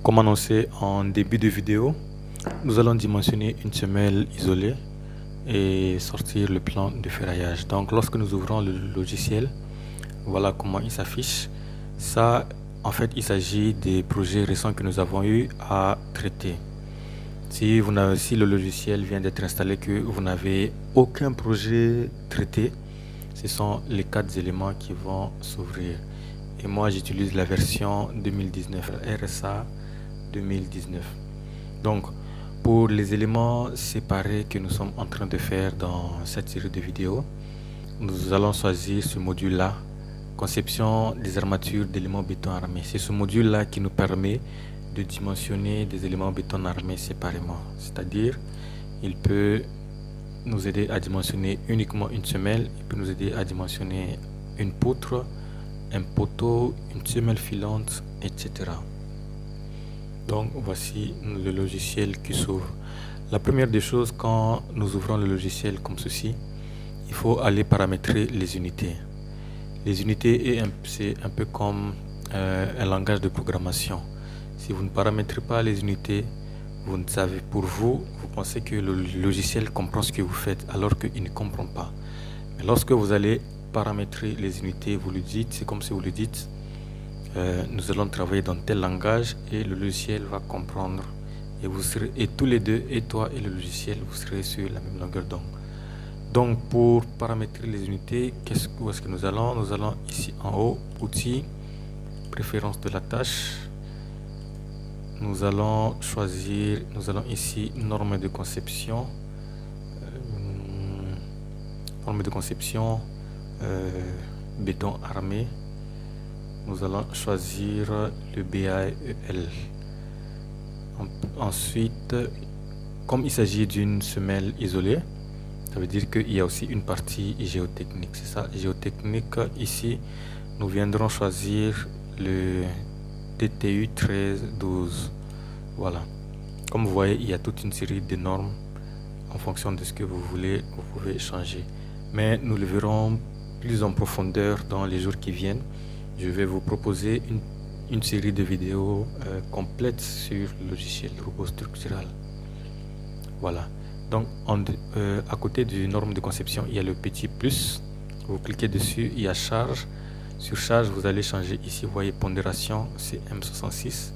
Comme annoncé en début de vidéo, nous allons dimensionner une semelle isolée et sortir le plan de ferraillage. Donc lorsque nous ouvrons le logiciel, voilà comment il s'affiche. Ça, en fait, il s'agit des projets récents que nous avons eu à traiter. Si le logiciel vient d'être installé, que vous n'avez aucun projet traité, ce sont les 4 éléments qui vont s'ouvrir. Et moi, j'utilise la version 2019, RSA 2019. Donc, pour les éléments séparés que nous sommes en train de faire dans cette série de vidéos, nous allons choisir ce module-là, conception des armatures d'éléments béton armés. C'est ce module-là qui nous permet de dimensionner des éléments béton armés séparément. C'est-à-dire, il peut nous aider à dimensionner uniquement une semelle, il peut nous aider à dimensionner une poutre, un poteau, une semelle filante, etc. Donc voici le logiciel qui s'ouvre. La première des choses, quand nous ouvrons le logiciel comme ceci, il faut aller paramétrer les unités. Les unités, c'est un peu comme un langage de programmation. Si vous ne paramétrez pas les unités, vous ne savez, vous pensez que le logiciel comprend ce que vous faites, alors qu'il ne comprend pas. Mais lorsque vous allez paramétrer les unités, vous le dites, c'est comme si vous le dites, nous allons travailler dans tel langage et le logiciel va comprendre. Et vous serez, et tous les deux, et toi et le logiciel, vous serez sur la même longueur d'onde. Donc pour paramétrer les unités, où est-ce que nous allons? Nous allons ici en haut, outils, préférence de la tâche. Nous allons choisir, nous allons ici norme de conception, béton armé. Nous allons choisir le BAEL. Ensuite, comme il s'agit d'une semelle isolée, ça veut dire qu'il y a aussi une partie géotechnique. C'est ça, géotechnique. Ici, nous viendrons choisir le TTU 1312. Voilà. Comme vous voyez, il y a toute une série de normes en fonction de ce que vous voulez, vous pouvez changer. Mais nous le verrons plus en profondeur dans les jours qui viennent. Je vais vous proposer une série de vidéos complètes sur le logiciel robot structural. Voilà. Donc, à côté du norme de conception, il y a le petit plus. Vous cliquez dessus, il y a charge. Sur charge, vous allez changer ici, vous voyez pondération, c'est M66.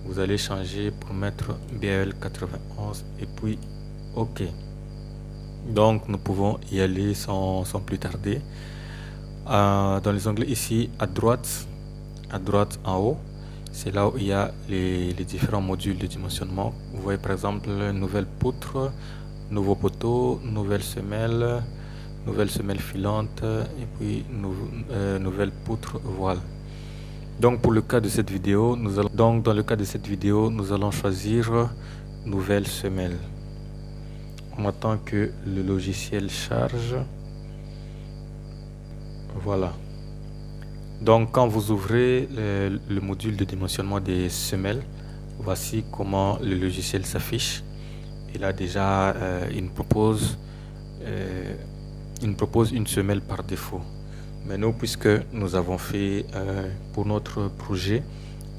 Vous allez changer pour mettre BAL 91 et puis OK. Donc, nous pouvons y aller sans plus tarder. Dans les onglets ici, à droite en haut, c'est là où il y a les différents modules de dimensionnement. Vous voyez par exemple nouvelle poutre, nouveau poteau, nouvelle semelle filante et puis nouvelle poutre voile. Donc pour le cas de cette vidéo, nous allons choisir nouvelle semelle. On attend que le logiciel charge. Voilà. Donc quand vous ouvrez le module de dimensionnement des semelles, voici comment le logiciel s'affiche. Et là déjà il nous propose une semelle par défaut. Mais nous, puisque nous avons fait pour notre projet,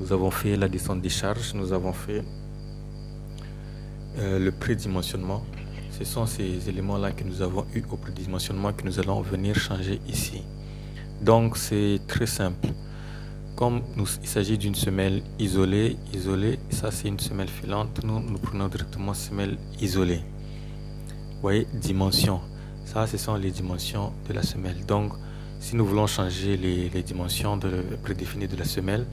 nous avons fait la descente des charges, nous avons fait le prédimensionnement. Ce sont ces éléments là que nous avons eu au prédimensionnement que nous allons venir changer ici. Donc c'est très simple. Comme il s'agit d'une semelle isolée, ça c'est une semelle filante, nous prenons directement semelle isolée. Vous voyez, dimension. Ça, ce sont les dimensions de la semelle. Donc, si nous voulons changer les dimensions prédéfinies de la semelle,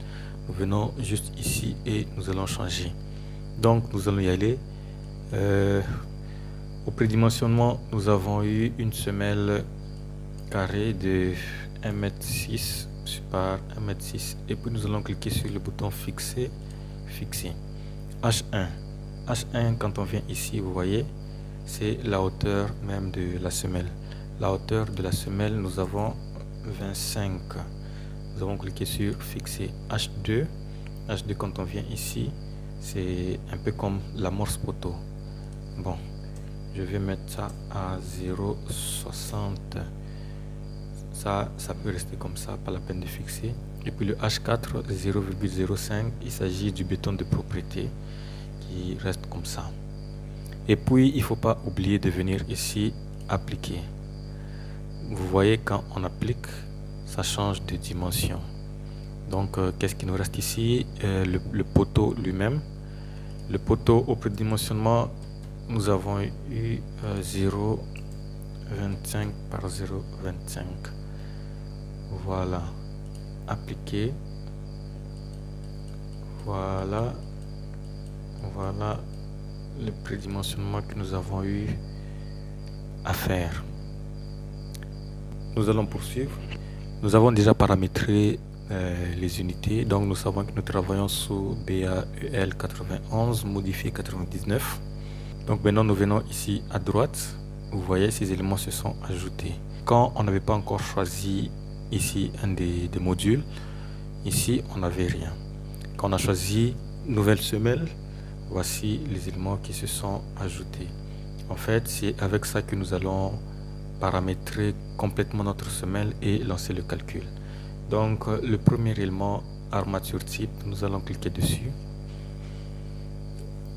nous venons juste ici et nous allons changer. Donc, nous allons y aller. Au prédimensionnement, nous avons eu une semelle carrée de 1,6 m par 1,6 m. Et puis, nous allons cliquer sur le bouton fixer, fixer. H1. H1, quand on vient ici, vous voyez, c'est la hauteur même de la semelle. La hauteur de la semelle, nous avons 25. Nous avons cliqué sur fixer. H2. H2, quand on vient ici, c'est un peu comme l'amorce poteau. Bon, je vais mettre ça à 0,60. Ça peut rester comme ça, pas la peine de fixer. Et puis le H4 0,05, il s'agit du béton de propriété qui reste comme ça. Et puis il ne faut pas oublier de venir ici appliquer. Vous voyez, quand on applique, ça change de dimension. Donc qu'est-ce qui nous reste ici? Le poteau lui-même. Le poteau au prédimensionnement, nous avons eu 0,25 par 0,25. Voilà, appliquer. Voilà le prédimensionnement que nous avons eu à faire. Nous allons poursuivre. Nous avons déjà paramétré les unités, donc nous savons que nous travaillons sous BAEL 91 modifié 99. Donc maintenant nous venons ici à droite. Vous voyez, ces éléments se sont ajoutés. Quand on n'avait pas encore choisi ici un des modules, ici on n'avait rien. Quand on a choisi nouvelle semelle, voici les éléments qui se sont ajoutés. En fait, c'est avec ça que nous allons paramétrer complètement notre semelle et lancer le calcul. Donc le premier élément, armature type, nous allons cliquer dessus.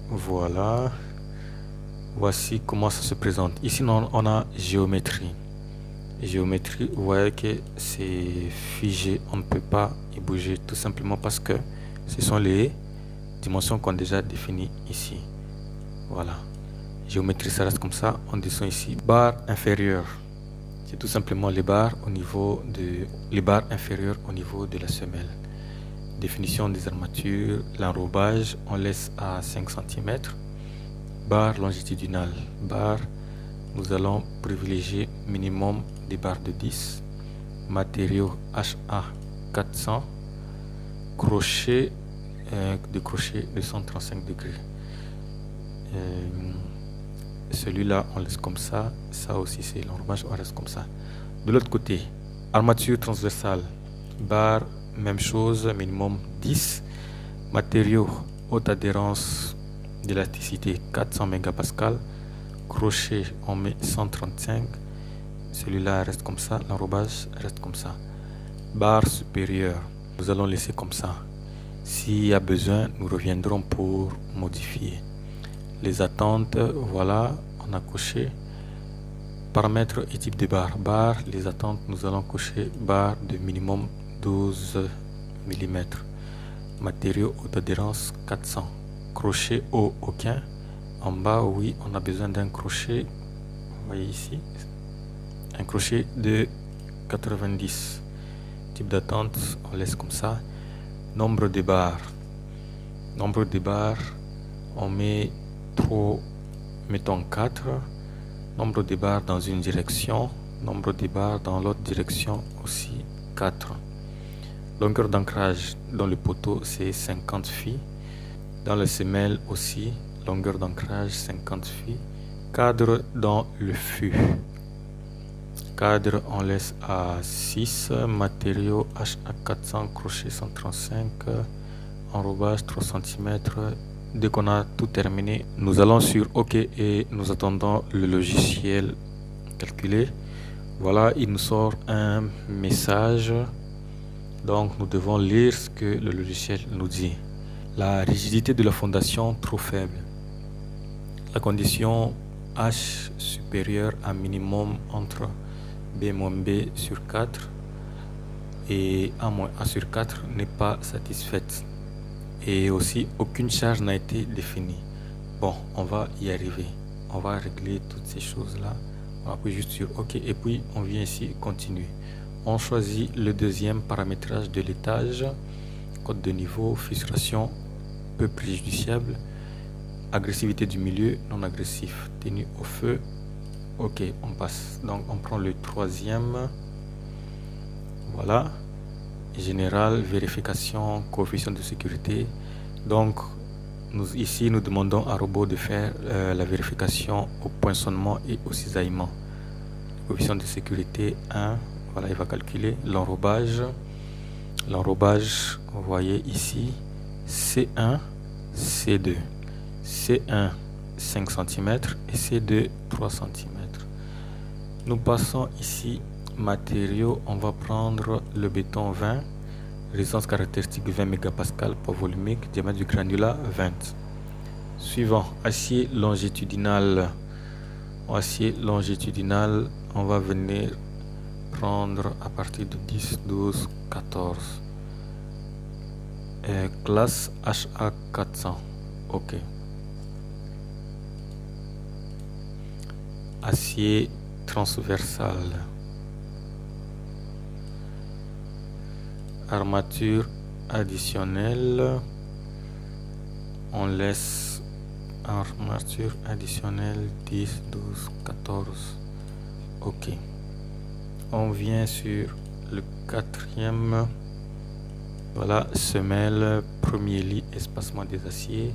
Voilà, voici comment ça se présente. Ici on a géométrie. Géométrie, vous voyez que c'est figé, on ne peut pas y bouger, tout simplement parce que ce sont les dimensions qu'on a déjà définies ici. Voilà, géométrie, ça reste comme ça. On descend ici, barre inférieure, c'est tout simplement les barres inférieures au niveau de la semelle. Définition des armatures, l'enrobage, on laisse à 5 cm. Barre longitudinale, barre, nous allons privilégier minimum des barres de 10. Matériaux HA 400. Crochet, de crochet de 135 degrés. Celui-là on laisse comme ça. Ça aussi c'est l'enrobage, on reste comme ça. De l'autre côté, armature transversale, barre, même chose, minimum 10. Matériaux, haute adhérence d'élasticité 400 mégapascal. Crochet, on met 135. Celui-là reste comme ça, l'enrobage reste comme ça. Barre supérieure, nous allons laisser comme ça. S'il y a besoin, nous reviendrons pour modifier. Les attentes, voilà, on a coché. Paramètres et type de barre. Barre, les attentes, nous allons cocher barre de minimum 12 mm. Matériaux haute adhérence 400. Crochet haut aucun. En bas, oui, on a besoin d'un crochet. Vous voyez ici, un crochet de 90. Type d'attente, on laisse comme ça. Nombre de barres. Nombre de barres, on met mettons 4. Nombre de barres dans une direction. Nombre de barres dans l'autre direction aussi 4. Longueur d'ancrage dans le poteau, c'est 50 phi. Dans la semelle aussi, longueur d'ancrage 50 phi. Cadre dans le fût. Cadre, on laisse à 6. Matériaux HA400, crochet 135. Enrobage 3 cm. Dès qu'on a tout terminé, nous allons sur OK et nous attendons le logiciel calculer. Voilà, il nous sort un message. Donc nous devons lire ce que le logiciel nous dit. La rigidité de la fondation trop faible. La condition H supérieure à minimum entre B-B sur 4 et A-A sur 4 n'est pas satisfaite. Et aussi, aucune charge n'a été définie. Bon, on va y arriver. On va régler toutes ces choses-là. On appuie juste sur OK et puis on vient ici continuer. On choisit le deuxième paramétrage de l'étage. Code de niveau, fissuration peu préjudiciable. Agressivité du milieu, non agressif. Tenue au feu. OK, on passe. Donc on prend le troisième. Voilà. Général, vérification, coefficient de sécurité. Donc ici nous demandons à robot de faire la vérification au poinçonnement et au cisaillement. Coefficient de sécurité 1. Voilà, il va calculer l'enrobage. L'enrobage, vous voyez ici, C1, C2. C1 5 cm et C2 3 cm. Nous passons ici matériaux, on va prendre le béton 20, Résistance caractéristique 20 mégapascal, poids volumique, diamètre du granulat 20. Suivant, acier longitudinal. Acier longitudinal, on va venir prendre à partir de 10, 12, 14. Classe HA400. Ok. Acier transversal. Armature additionnelle. On laisse armature additionnelle 10, 12, 14. Ok. On vient sur le quatrième. Voilà, semelle, premier lit, espacement des aciers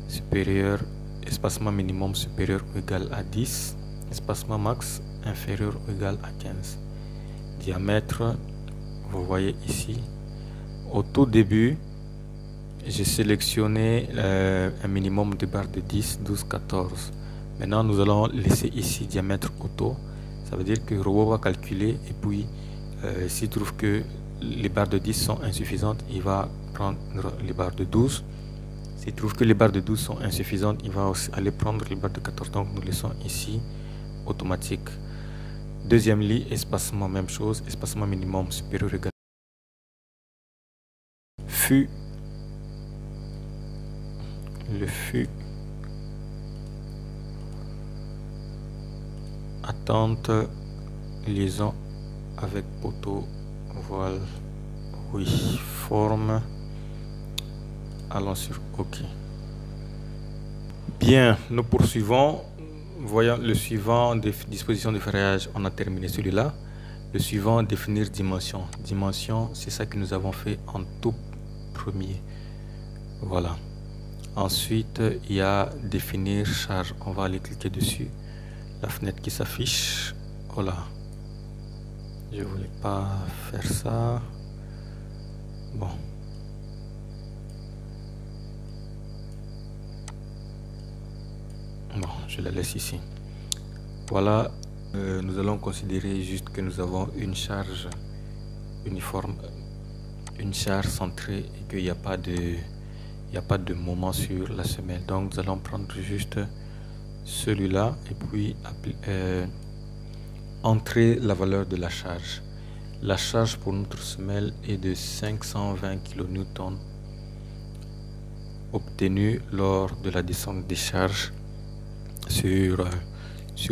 supérieur, espacement minimum supérieur ou égal à 10, espacement max inférieur ou égal à 15. Diamètre, vous voyez ici. Au tout début, j'ai sélectionné un minimum de barres de 10, 12, 14. Maintenant, nous allons laisser ici diamètre auto. Ça veut dire que le robot va calculer et puis s'il trouve que les barres de 10 sont insuffisantes, il va prendre les barres de 12. S'il trouve que les barres de 12 sont insuffisantes, il va aussi aller prendre les barres de 14. Donc nous laissons ici automatique. Deuxième lit, espacement, même chose, espacement minimum supérieur égal. Fût. Le fût. Attente, liaison avec poteau, voile, oui, forme. Allons sur OK. Bien, nous poursuivons. Voyons le suivant, disposition de ferraillage, on a terminé celui-là. Le suivant, définir dimension. Dimension, c'est ça que nous avons fait en tout premier. Voilà. Ensuite, il y a définir charge. On va aller cliquer dessus. La fenêtre qui s'affiche. Voilà. Je voulais pas faire ça. Bon. Bon, je la laisse ici. Voilà. Nous allons considérer juste que nous avons une charge uniforme, une charge centrée et qu'il n'y a pas de moment sur la semelle. Donc nous allons prendre juste celui-là et puis entrer la valeur de la charge. La charge pour notre semelle est de 520 kN obtenue lors de la descente des charges sur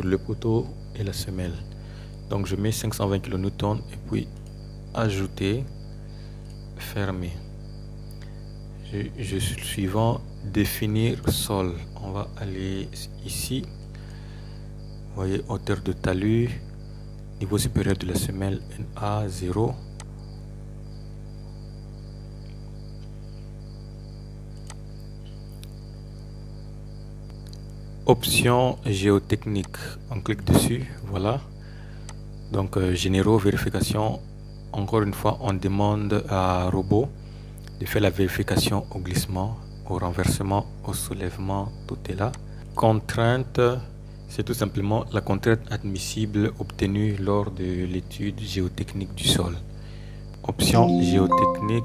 le poteau et la semelle. Donc je mets 520 kN et puis ajouter, fermer. Je suis suivant, définir sol. On va aller ici. Vous voyez, hauteur de talus, niveau supérieur de la semelle NA 0. Option géotechnique, on clique dessus, voilà. Donc généraux, vérification. Encore une fois, on demande à robot de faire la vérification au glissement, au renversement, au soulèvement, tout est là. Contrainte, c'est tout simplement la contrainte admissible obtenue lors de l'étude géotechnique du sol. Option géotechnique,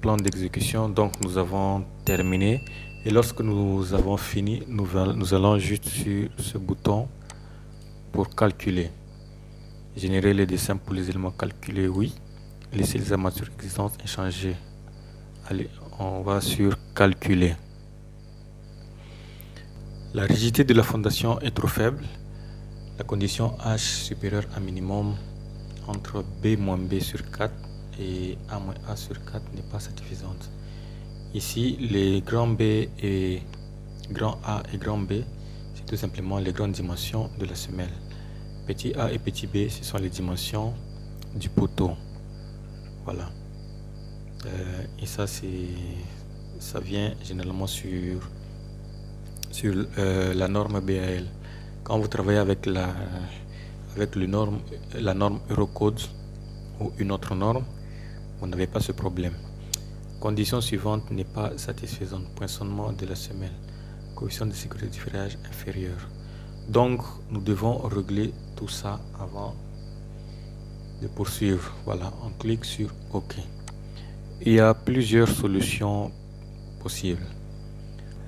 plan d'exécution. Donc nous avons terminé. Et lorsque nous avons fini, nous allons juste sur ce bouton pour calculer. Générer les dessins pour les éléments calculés, oui. Laisser les armatures existantes et changer. Allez, on va sur calculer. La rigidité de la fondation est trop faible. La condition H supérieure à minimum entre B-B sur 4 et A-A sur 4 n'est pas satisfaisante. Ici, les grands B et grand A et grand B, c'est tout simplement les grandes dimensions de la semelle. Petit A et petit B, ce sont les dimensions du poteau. Voilà. Et ça, ça vient généralement sur la norme BAL. Quand vous travaillez avec la norme Eurocode ou une autre norme, vous n'avez pas ce problème. Condition suivante n'est pas satisfaisante. Poinçonnement de la semelle. Coefficient de sécurité du ferrage inférieur. Donc, nous devons régler tout ça avant de poursuivre. Voilà, on clique sur OK. Il y a plusieurs solutions possibles.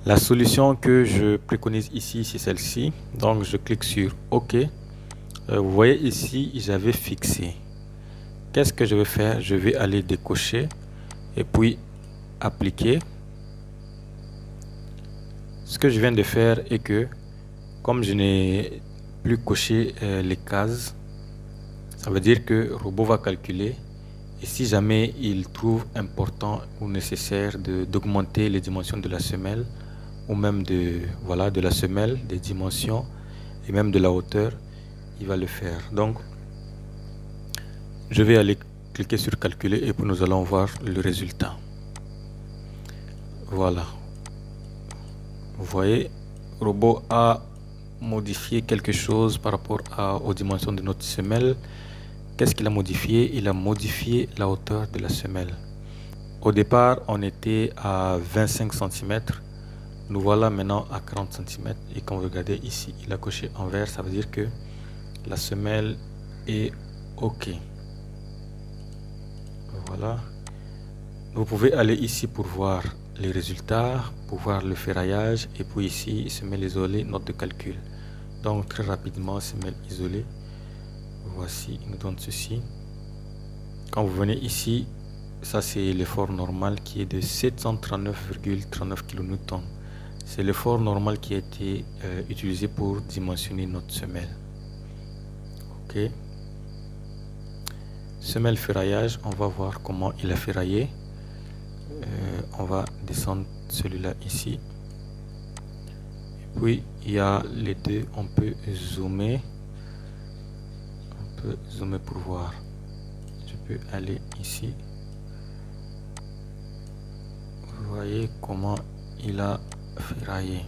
La solution que je préconise ici, c'est celle-ci. Donc je clique sur OK. Vous voyez ici, j'avais fixé. Qu'est-ce que je vais faire? Je vais aller décocher et puis appliquer. Ce que je viens de faire est que comme je n'ai plus coché les cases, ça veut dire que le robot va calculer, et si jamais il trouve important ou nécessaire d'augmenter les dimensions de la semelle, ou même de la semelle, des dimensions et même de la hauteur, il va le faire. Donc je vais aller cliquer sur calculer et puis nous allons voir le résultat. Voilà, vous voyez, le robot a modifié quelque chose par rapport aux dimensions de notre semelle. Qu'est-ce qu'il a modifié? Il a modifié la hauteur de la semelle. Au départ, on était à 25 cm. Nous voilà maintenant à 40 cm. Et quand vous regardez ici, il a coché en vert. Ça veut dire que la semelle est OK. Voilà. Vous pouvez aller ici pour voir les résultats, pour voir le ferraillage. Et puis ici, semelle isolée, note de calcul. Donc très rapidement, semelle isolée. Voici, il nous donne ceci. Quand vous venez ici, ça c'est l'effort normal qui est de 739,39 kN. C'est l'effort normal qui a été utilisé pour dimensionner notre semelle. OK. Semelle ferraillage, on va voir comment il a ferraillé. On va descendre celui-là ici. Et puis il y a les deux, on peut zoomer. Zoomer pour voir. Je peux aller ici. Vous voyez comment il a ferraillé.